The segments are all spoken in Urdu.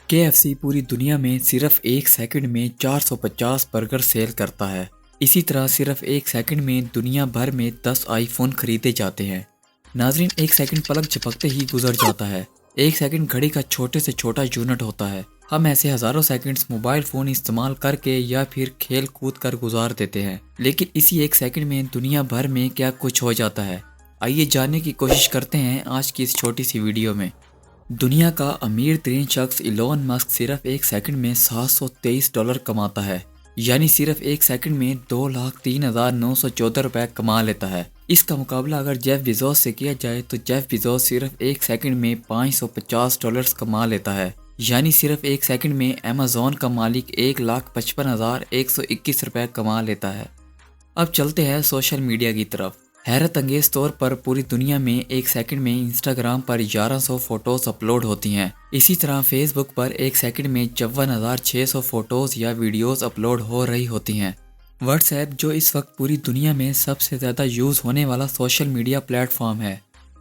KFC پوری دنیا میں صرف ایک سیکنڈ میں 450 برگر سیل کرتا ہے۔ اسی طرح صرف ایک سیکنڈ میں دنیا بھر میں 10 آئی فون خریدے جاتے ہیں۔ ناظرین، ایک سیکنڈ پلک جھپکتے ہی گزر جاتا ہے۔ ایک سیکنڈ گھڑی کا چھوٹے سے چھوٹا یونٹ ہوتا ہے۔ ہم ایسے ہزاروں سیکنڈز موبائل فون استعمال کر کے یا پھر کھیل کود کر گزار دیتے ہیں، لیکن اسی ایک سیکنڈ میں دنیا بھر میں کیا کچھ ہو جاتا ہے، آئیے جاننے کی کوشش کرتے ہیں آج کی اس چھوٹی سی ویڈیو میں۔ دنیا کا امیر ترین شخص ایلون مسک صرف ایک سیکنڈ میں $723 کماتا ہے، یعنی صرف ایک سیکنڈ میں 2,03,914 روپے کما لیتا ہے۔ اس کا مقابلہ اگر جیف بیزوس سے کیا جائے تو جیف بیزوس صرف ایک سیکنڈ میں $550 کما لیتا ہے، یعنی صرف ایک سیکنڈ میں ایمیزون کا مالک 1,55,121 روپے کما لیتا ہے۔ اب چلتے ہیں سوشل میڈیا کی طرف۔ حیرت انگیز طور پر پوری دنیا میں ایک سیکنڈ میں انسٹاگرام پر 1100 فوٹوز اپلوڈ ہوتی ہیں۔ اسی طرح فیس بک پر ایک سیکنڈ میں 54,600 فوٹوز یا ویڈیوز اپلوڈ ہو رہی ہوتی ہیں۔ واٹس ایپ، جو اس وقت پوری دنیا میں سب سے زیادہ یوز ہونے والا سوشل میڈیا پلیٹ فارم ہے،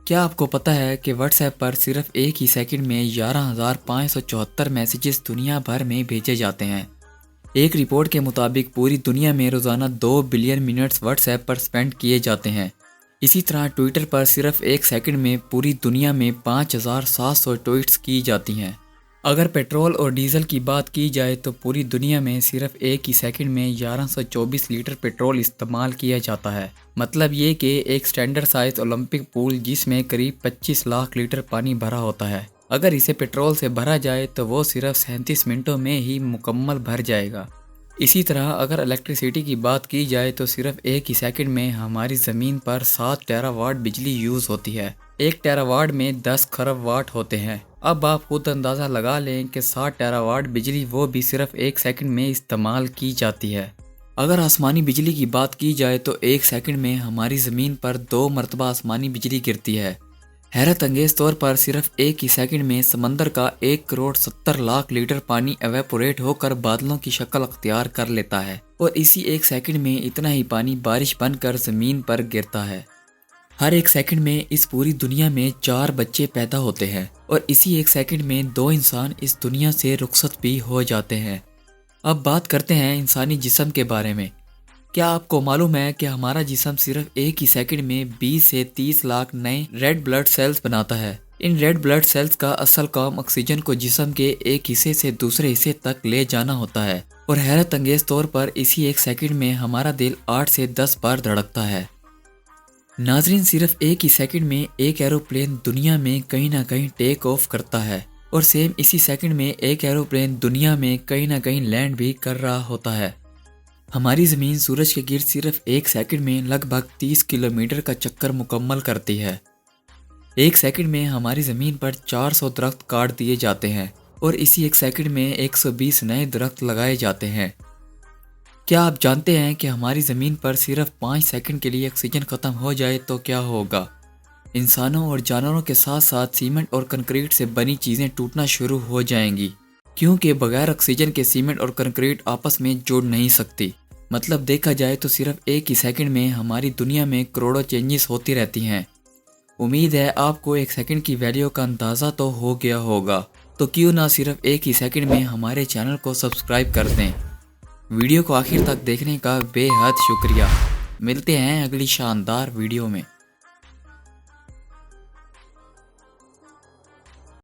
کیا آپ کو پتہ ہے کہ واٹس ایپ پر صرف ایک ہی سیکنڈ میں 11,574 میسیجز دنیا بھر میں بھیجے جاتے ہیں۔ ایک رپورٹ کے مطابق پوری دنیا میں روزانہ 2 بلین منٹس واٹس ایپ پر سپینڈ کیے جاتے ہیں۔ اسی طرح ٹویٹر پر صرف ایک سیکنڈ میں پوری دنیا میں 5,700 ٹویٹس کی جاتی ہیں۔ اگر پیٹرول اور ڈیزل کی بات کی جائے تو پوری دنیا میں صرف ایک ہی سیکنڈ میں 1124 لیٹر پیٹرول استعمال کیا جاتا ہے۔ مطلب یہ کہ ایک سٹینڈرڈ سائز اولمپک پول جس میں قریب 25 لاکھ لیٹر پانی بھرا ہوتا ہے، اگر اسے پیٹرول سے بھرا جائے تو وہ صرف 37 منٹوں میں ہی مکمل بھر جائے گا۔ اسی طرح اگر الیکٹریسٹی کی بات کی جائے تو صرف ایک ہی سیکنڈ میں ہماری زمین پر 7 ٹیرا واٹ بجلی یوز ہوتی ہے۔ 1 ٹیرا واٹ میں 10 خرب واٹ ہوتے ہیں۔ اب آپ خود اندازہ لگا لیں کہ 7 ٹیرا واٹ بجلی وہ بھی صرف ایک سیکنڈ میں استعمال کی جاتی ہے۔ اگر آسمانی بجلی کی بات کی جائے تو ایک سیکنڈ میں ہماری زمین پر 2 مرتبہ آسمانی بجلی گرتی ہے۔ حیرت انگیز طور پر صرف ایک ہی سیکنڈ میں سمندر کا 1,70,00,000 لیٹر پانی ایویپوریٹ ہو کر بادلوں کی شکل اختیار کر لیتا ہے، اور اسی ایک سیکنڈ میں اتنا ہی پانی بارش بن کر زمین پر گرتا ہے۔ ہر ایک سیکنڈ میں اس پوری دنیا میں 4 بچے پیدا ہوتے ہیں، اور اسی ایک سیکنڈ میں 2 انسان اس دنیا سے رخصت بھی ہو جاتے ہیں۔ اب بات کرتے ہیں انسانی جسم کے بارے میں۔ کیا آپ کو معلوم ہے کہ ہمارا جسم صرف ایک ہی سیکنڈ میں 20 سے 30 لاکھ نئے ریڈ بلڈ سیلز بناتا ہے؟ ان ریڈ بلڈ سیلز کا اصل کام آکسیجن کو جسم کے ایک حصے سے دوسرے حصے تک لے جانا ہوتا ہے، اور حیرت انگیز طور پر اسی ایک سیکنڈ میں ہمارا دل 8 سے 10 بار دھڑکتا ہے۔ ناظرین، صرف ایک ہی سیکنڈ میں ایک ایروپلین دنیا میں کہیں نہ کہیں ٹیک آف کرتا ہے، اور سیم اسی سیکنڈ میں ایک ایروپلین دنیا میں کہیں نہ کہیں لینڈ بھی کر رہا ہوتا ہے۔ ہماری زمین سورج کے گرد صرف ایک سیکنڈ میں لگ بھگ 30 کلومیٹر کا چکر مکمل کرتی ہے۔ ایک سیکنڈ میں ہماری زمین پر 400 درخت کاٹ دیے جاتے ہیں، اور اسی ایک سیکنڈ میں 120 نئے درخت لگائے جاتے ہیں۔ کیا آپ جانتے ہیں کہ ہماری زمین پر صرف 5 سیکنڈ کے لیے آکسیجن ختم ہو جائے تو کیا ہوگا؟ انسانوں اور جانوروں کے ساتھ ساتھ سیمنٹ اور کنکریٹ سے بنی چیزیں ٹوٹنا شروع ہو جائیں گی، کیونکہ بغیر آکسیجن کے سیمنٹ اور کنکریٹ آپس میں جڑ نہیں سکتی۔ مطلب دیکھا جائے تو صرف ایک ہی سیکنڈ میں ہماری دنیا میں کروڑوں چینجز ہوتی رہتی ہیں۔ امید ہے آپ کو ایک سیکنڈ کی ویلیو کا اندازہ تو ہو گیا ہوگا، تو کیوں نہ صرف ایک ہی سیکنڈ میں ہمارے چینل کو سبسکرائب کر دیں۔ ویڈیو کو آخر تک دیکھنے کا بے حد شکریہ۔ ملتے ہیں اگلی شاندار ویڈیو میں۔